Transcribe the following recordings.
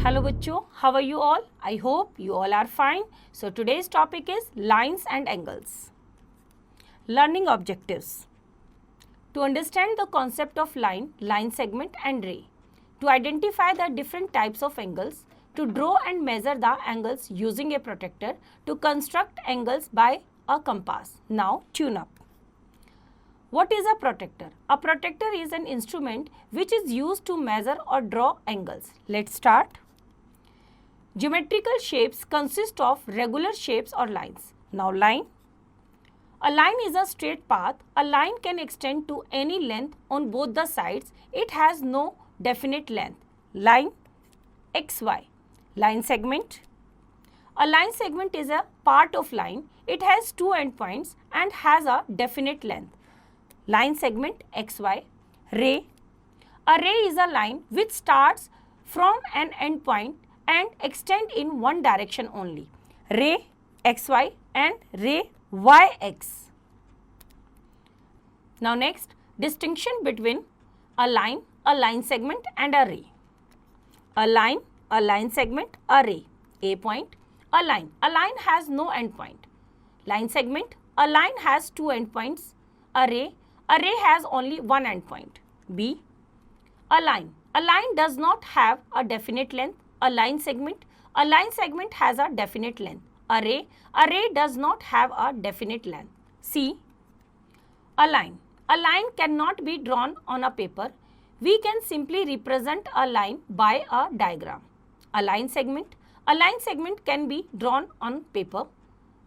Hello bachcho, how are you all? I hope you all are fine. So today's topic is lines and angles. Learning objectives. To understand the concept of line, line segment and ray. To identify the different types of angles. To draw and measure the angles using a protractor. To construct angles by a compass. Now tune up. What is a protractor? A protractor is an instrument which is used to measure or draw angles. Let's start. Geometrical shapes consist of regular shapes or lines. Now line. A line is a straight path. A line can extend to any length on both the sides. It has no definite length. Line XY. Line segment. A line segment is a part of line. It has two endpoints and has a definite length. Line segment XY. Ray. A ray is a line which starts from an endpoint and extend in one direction only. Ray XY and ray YX. Now next, distinction between a line segment and a ray. A line segment, a ray. A point, a line. A line has no endpoint. Line segment, a line has two endpoints. A ray has only one endpoint. B. A line does not have a definite length. A line segment has a definite length. A ray does not have a definite length. C. A line cannot be drawn on a paper. We can simply represent a line by a diagram. A line segment can be drawn on paper.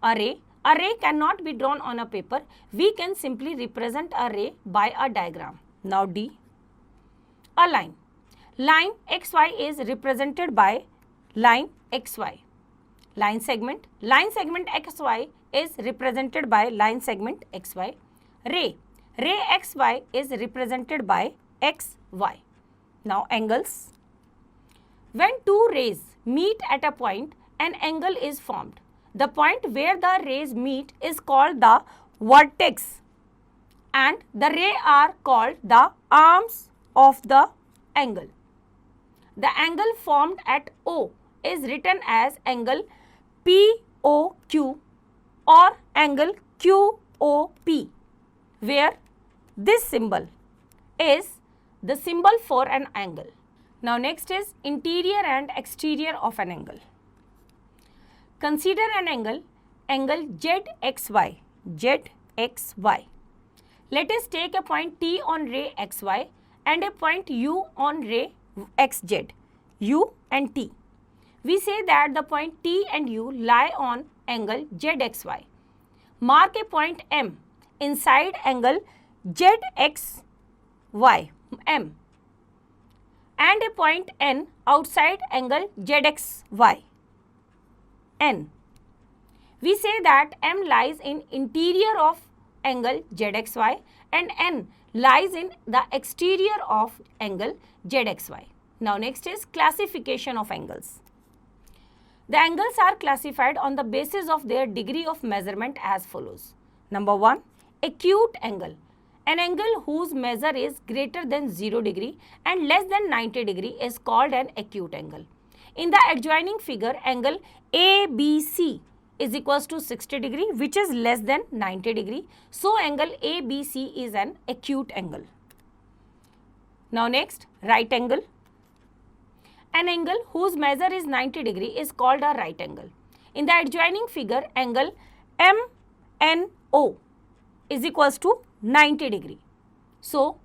A ray cannot be drawn on a paper. We can simply represent a ray by a diagram. Now D. A line XY is represented by line XY. Line segment XY is represented by line segment XY. Ray XY is represented by XY. Now angles. When two rays meet at a point, an angle is formed. The point where the rays meet is called the vertex and the rays are called the arms of the angle. The angle formed at O is written as angle POQ or angle QOP, where this symbol is the symbol for an angle. Now next is interior and exterior of an angle. Consider an angle ZXY. Let us take a point T on ray XY and a point U on ray XZ, U and T. We say that the point T and U lie on angle ZXY. Mark a point M inside angle ZXY M and a point N outside angle ZXY N. We say that M lies in interior of angle ZXY and N lies in the exterior of angle ZXY. Now next is classification of angles. The angles are classified on the basis of their degree of measurement as follows. Number 1, acute angle. An angle whose measure is greater than 0 degree and less than 90 degree is called an acute angle. In the adjoining figure, angle ABC is equals to 60 degree, which is less than 90 degree. So angle ABC is an acute angle. Now next, right angle. An angle whose measure is 90 degree is called a right angle. In the adjoining figure, angle MNO is equals to 90 degree. So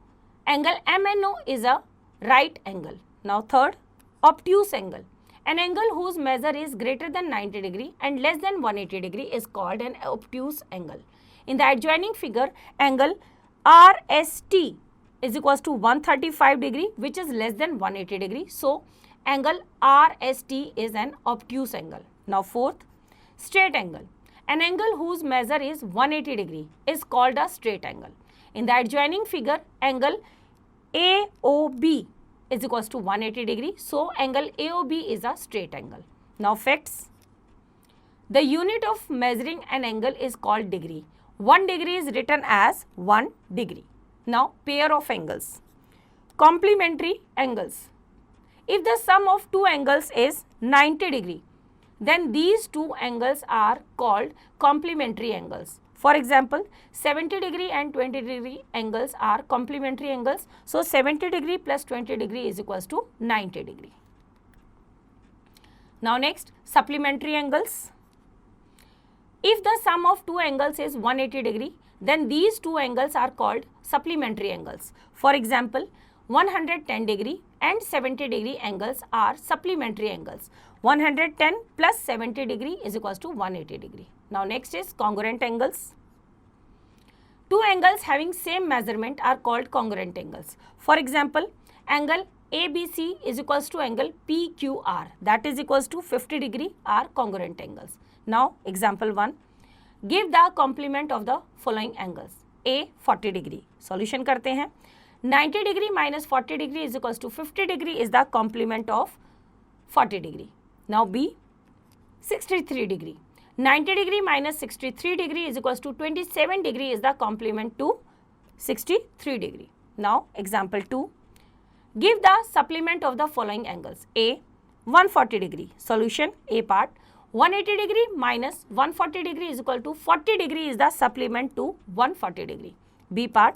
angle MNO is a right angle. Now third, obtuse angle. An angle whose measure is greater than 90 degree and less than 180 degree is called an obtuse angle. In the adjoining figure, angle RST is equals to 135 degree, which is less than 180 degree. So angle RST is an obtuse angle. Now fourth, straight angle. An angle whose measure is 180 degree is called a straight angle. In the adjoining figure, angle AOB is equals to 180 degree. So angle AOB is a straight angle. Now facts. The unit of measuring an angle is called degree. 1 degree is written as 1 degree. Now pair of angles. Complementary angles. If the sum of two angles is 90 degree, then these two angles are called complementary angles. For example, 70 degree and 20 degree angles are complementary angles. So 70 degree plus 20 degree is equals to 90 degree. Now next, supplementary angles. If the sum of two angles is 180 degree, then these two angles are called supplementary angles. For example, 110 degree and 70 degree angles are supplementary angles. 110 plus 70 degree is equals to 180 degree. Now next is congruent angles. Two angles having same measurement are called congruent angles. For example, angle ABC is equals to angle PQR, that is equals to 50 degree are congruent angles. Now example 1, give the complement of the following angles. A 40 degree, solution करते हैं. 90 degree minus 40 degree is equals to 50 degree is the complement of 40 degree. Now B 63 degree. 90 degree minus 63 degree is equals to 27 degree is the complement to 63 degree. Now example 2, give the supplement of the following angles. A 140 degree, solution A part, 180 degree minus 140 degree is equal to 40 degree is the supplement to 140 degree. B part,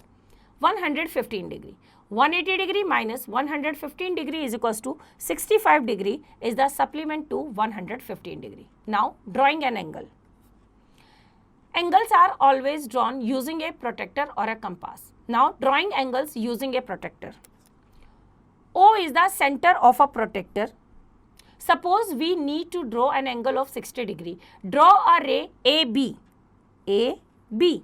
115 degree. 180 degree minus 115 degree is equals to 65 degree is the supplement to 115 degree. Now drawing an angle. Angles are always drawn using a protractor or a compass. Now drawing angles using a protractor. O is the center of a protractor. Suppose we need to draw an angle of 60 degree. Draw a ray AB. AB.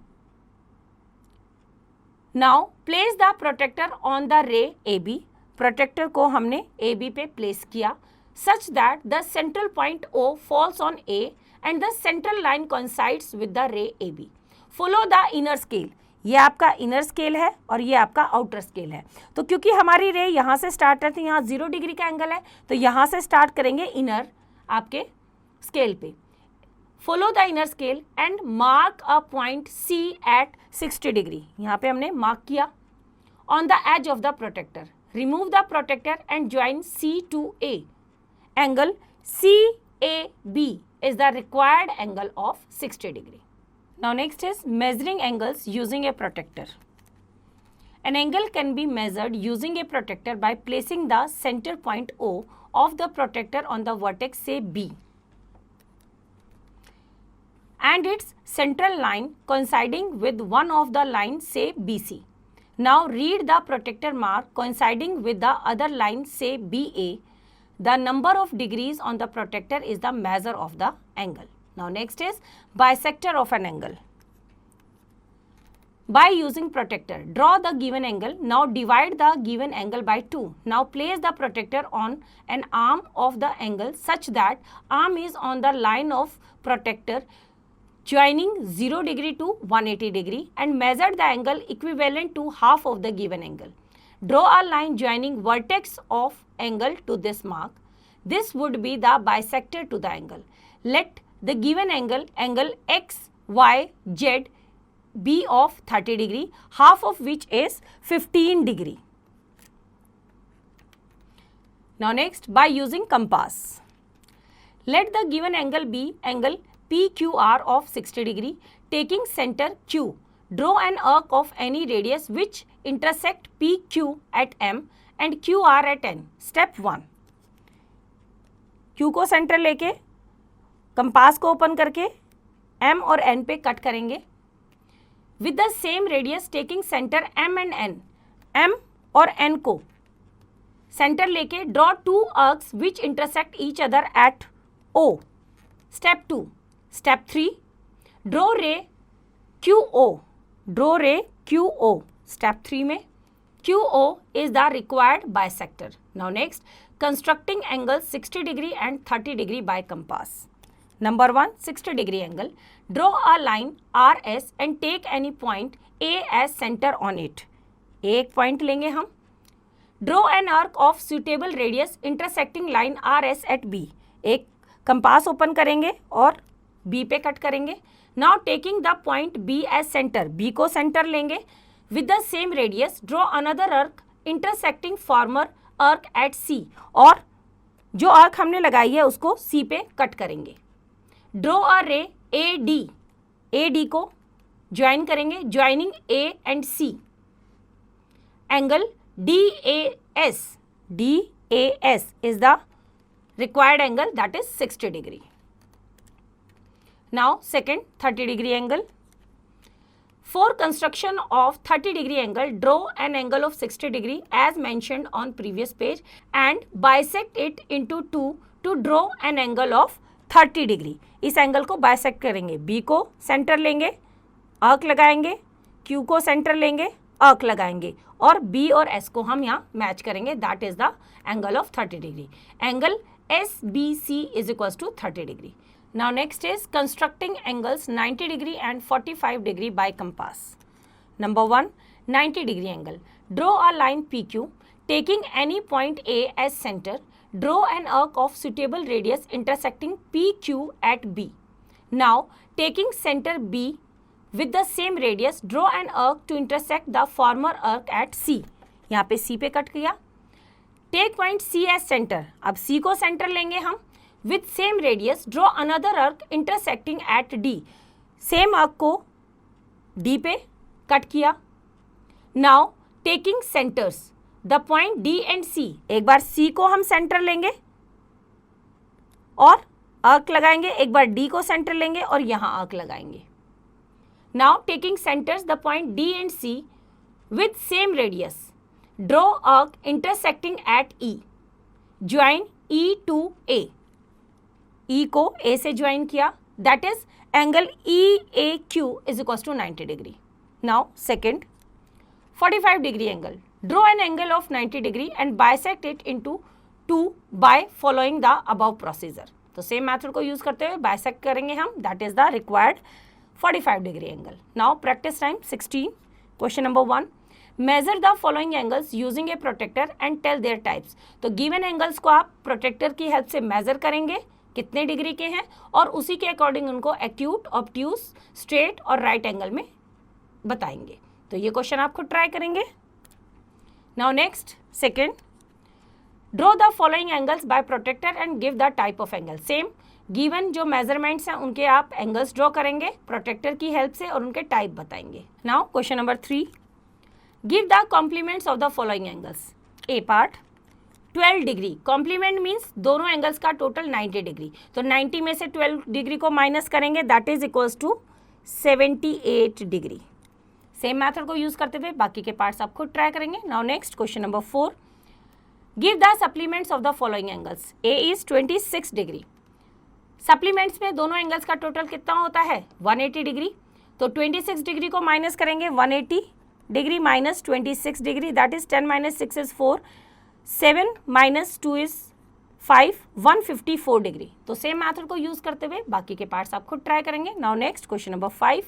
Now place the protractor on the ray AB. Protractor को हमने AB पे place किया such that the central point O falls on A and the central line coincides with the ray AB. Follow the inner scale. ये आपका inner scale है और ये आपका आउटर स्केल है. तो क्योंकि हमारी रे यहाँ से स्टार्ट करती है, यहाँ 0 डिग्री का एंगल है, तो यहाँ से स्टार्ट करेंगे इनर आपके स्केल पे. Follow the inner scale and mark a point C at 60 degree. यहाँ पे हमने मार्क किया on the edge of the protractor. Remove the protractor and join C to A. Angle CAB is the required angle of 60 degree. Now next is measuring angles using a protractor. An angle can be measured using a protractor by placing the center point O of the protractor on the vertex say B and its central line coinciding with one of the lines say BC. Now read the protractor mark coinciding with the other line say BA. The number of degrees on the protractor is the measure of the angle. Now next is bisector of an angle. By using protractor, draw the given angle. Now divide the given angle by 2. Now place the protractor on an arm of the angle such that arm is on the line of protractor joining 0 degree to 180 degree and measure the angle equivalent to half of the given angle. Draw a line joining vertex of angle to this mark. This would be the bisector to the angle. Let the given angle X, Y, Z be of 30 degree, half of which is 15 degree. Now next, by using compass. Let the given angle be angle PQR of 60 degree, taking center Q. Draw an arc of any radius which intersect PQ at M and QR at N. Step 1. Q को centre लेके compass को open करके M और N पे cut करेंगे. With the same radius taking center M and N. M और N को centre लेके draw two arcs which intersect each other at O. Step 2. Step 3. Draw ray QO. Draw ray QO. Step 3 में QO is the required bisector. Now next, constructing angles 60 degree and 30 degree by compass. Number 1, 60 degree angle. Draw a line RS and take any point A as center on it. एक point लेंगे हम. Draw an arc of suitable radius intersecting line RS at B. एक compass open करेंगे और B पे cut करेंगे. Now taking the point B as center, B को centre लेंगे. with the same radius, draw another arc intersecting former arc at C. और जो arc हमने लगाई है उसको C पे कट करेंगे. Draw a ray AD. AD को ज्वाइन करेंगे, joining A and C. Angle DAS. DAS is the required angle, that is 60 degree. Now second 30 degree angle. For construction of 30 degree angle, draw an angle of 60 degree as mentioned on previous page and bisect it into two to draw an angle of 30 degree. इस angle को bisect करेंगे. B को centre लेंगे, arc लगाएंगे, Q को centre लेंगे, arc लगाएंगे और B और S को हम यहाँ मैच करेंगे. That is the angle of 30 degree. Angle SBC is equals to 30 degree. Now next is constructing angles 90 degree and 45 degree by compass. Number 1, 90 degree angle. Draw a line PQ taking any point A as center. Draw an arc of suitable radius intersecting PQ at B. Now taking center B with the same radius, draw an arc to intersect the former arc at C. यहाँ पे C पे cut किया. Take point C as center. अब C को centre लेंगे हम. With same radius, draw another arc intersecting at D. Same arc को D पे कट किया. Now taking centers, the point D and C. एक बार C को हम सेंटर लेंगे और आर्क लगाएंगे, एक बार D को सेंटर लेंगे और यहाँ आर्क लगाएंगे. Now taking centers, the point D and C with same radius, draw arc intersecting at E. Join E to A. E को A से ज्वाइन किया. That is angle EAQ is equals to 90 degree. Now second 45 degree angle. Draw an angle of 90 degree and bisect it into two by following the above procedure. तो same method को use करते हुए bisect करेंगे हम. That is the required 45 degree angle. Now practice time 16. Question number 1. Measure the following angles using a protractor and tell their types. तो given angles को आप protector की हेल्प से मेजर करेंगे कितने डिग्री के हैं और उसी के अकॉर्डिंग उनको एक्यूट, ऑब्ट्यूज, स्ट्रेट और राइट एंगल में बताएंगे. तो ये क्वेश्चन आप खुद ट्राई करेंगे. Now next second. Draw the following angles by protractor and give the type of angle. Same given जो मेजरमेंट्स हैं उनके आप एंगल्स ड्रॉ करेंगे प्रोटेक्टर की हेल्प से और उनके टाइप बताएंगे. Now question number 3. Give the complements of the following angles. A part 12 degree. Complement means दोनों एंगल्स का टोटल 90 डिग्री. तो 90 में से 12 डिग्री को माइनस करेंगे. That is equals to 78 degree. Same method को यूज करते हुए बाकी के पार्ट्स आप खुद ट्राई करेंगे. Now next question number 4. Give the supplements of the following angles. A is 26 degree. Supplements में दोनों एंगल्स का टोटल कितना होता है 180 डिग्री. तो 26 डिग्री को माइनस करेंगे. 180 degree minus 26 degree. That is 10 minus 6 is 4. 7 minus 2 is 5. 154 degree. तो सेम मेथड को यूज करते हुए बाकी के पार्ट्स आप खुद ट्राई करेंगे. Now next question number 5.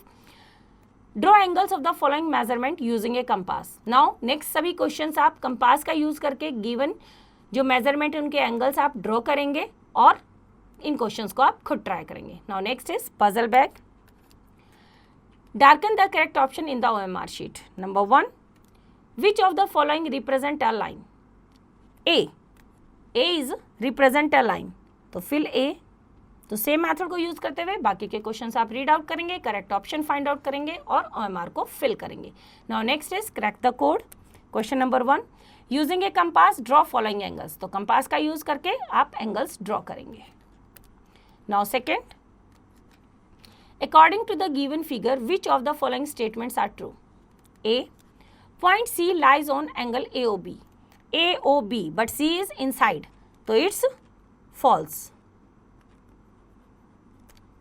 Draw angles of the following measurement using a compass. Now next सभी क्वेश्चंस आप कंपास का यूज करके गिवन जो मेजरमेंट उनके एंगल्स आप ड्रॉ करेंगे और इन क्वेश्चंस को आप खुद ट्राई करेंगे. Now next is puzzle bag. Darken the correct option in the OMR sheet. Number 1. Which of the following represent a line. A is represent a line. तो fill ए. तो same method को use करते हुए बाकी के questions आप read out करेंगे, correct option find out करेंगे और OMR को फिल करेंगे. Now next is crack the code. Question number 1. Using a compass draw following angles. तो कंपास का यूज करके आप एंगल्स ड्रॉ करेंगे. Now second. According to the given figure which of the following statements are true. A. Point C lies on angle AOB but C is inside. तो it's false.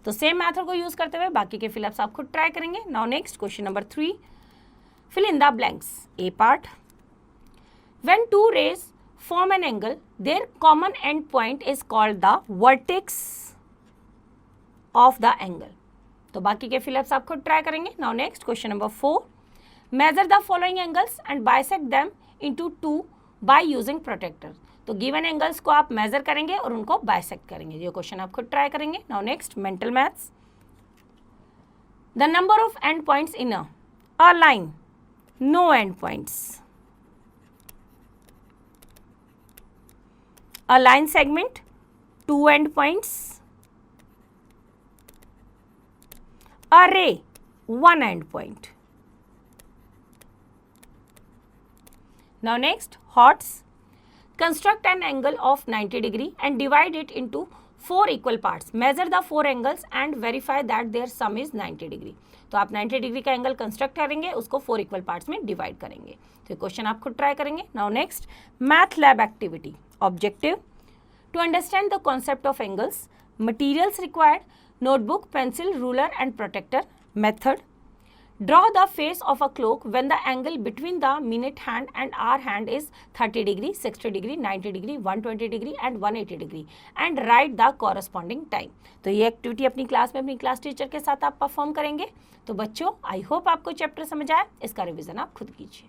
तो same method को use करते हुए बाकी के fill ups आप खुद try करेंगे. Now next question number 3. Fill in the blanks. A part. When two rays form an angle their common end point is called the vertex of the angle. तो बाकी के फिलअप्स आप खुद ट्राई करेंगे. Now next question number 4. Measure the following angles and bisect them into two by using protractor. तो given angles को आप major करेंगे और उनको बाइसेक्ट करेंगे. ये क्वेश्चन आप खुद ट्राई करेंगे. Now next mental maths. The number of and points in a line no endpoints. A line segment, 2 endpoints. A ray, 1 endpoint. Now next, HOTS. Construct an angle of 90 degree and divide it into 4 equal parts. Measure the 4 angles and verify that their sum is 90 degree. तो आप 90 degree का angle construct करेंगे, उसको 4 equal parts में divide करेंगे. तो question आप खुद ट्राई करेंगे. Now next, math lab activity. Objective: to understand the concept of angles. Materials required: notebook, pencil, ruler and protractor. Method: draw the face of a clock when the angle between the minute hand and hour hand is 30 degree, 60 degree, 90 degree, 120 degree and 180 degree and write the corresponding time. तो ये activity अपनी class में अपनी class teacher के साथ आप perform करेंगे. तो बच्चों, आई होप आपको चैप्टर समझ आया. इसका रिवीजन आप खुद कीजिए.